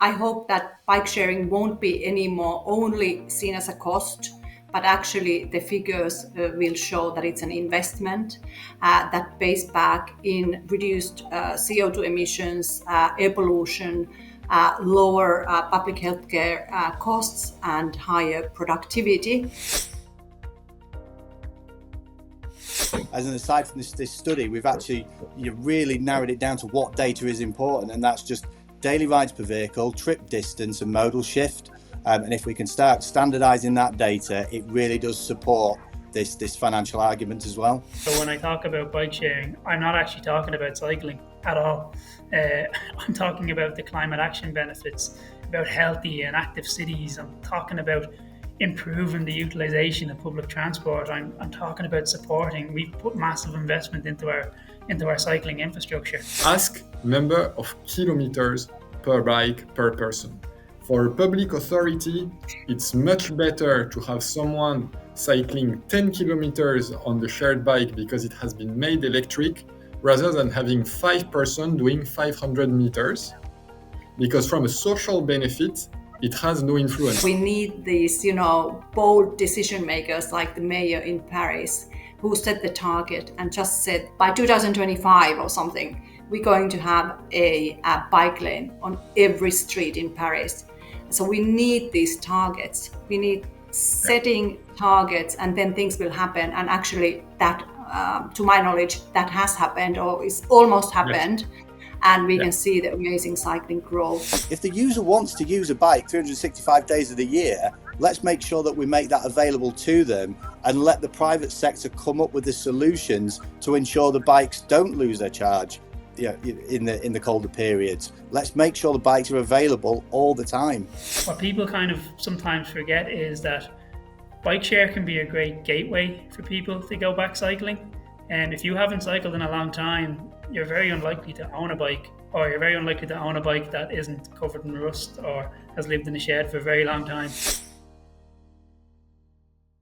I hope that bike sharing won't be anymore only seen as a cost, but actually the figures will show that it's an investment that pays back in reduced CO2 emissions, air pollution, lower public healthcare costs, and higher productivity. As an aside from this study, we've actually really narrowed it down to what data is important, and that's just daily rides per vehicle, trip distance, and modal shift. And if we can start standardising that data, it really does support this financial argument as well. So when I talk about bike sharing, I'm not actually talking about cycling at all. I'm talking about the climate action benefits, about healthy and active cities. I'm talking about improving the utilisation of public transport. I'm talking about supporting. We've put massive investment into our cycling infrastructure. Ask number of kilometers per bike per person. For a public authority, it's much better to have someone cycling 10 kilometers on the shared bike because it has been made electric, rather than having 5 persons doing 500 meters, because from a social benefit, it has no influence. We need these, bold decision makers like the mayor in Paris, who set the target and just said by 2025 or something, we're going to have a bike lane on every street in Paris. So we need these targets. We need setting targets, and then things will happen. And actually that, to my knowledge, that has happened or is almost happened. Yes. And we can see the amazing cycling growth. If the user wants to use a bike 365 days of the year, let's make sure that we make that available to them and let the private sector come up with the solutions to ensure the bikes don't lose their charge in the colder periods. Let's make sure the bikes are available all the time. What people kind of sometimes forget is that bike share can be a great gateway for people to go back cycling. And if you haven't cycled in a long time, you're very unlikely to own a bike, or you're very unlikely to own a bike that isn't covered in rust or has lived in a shed for a very long time.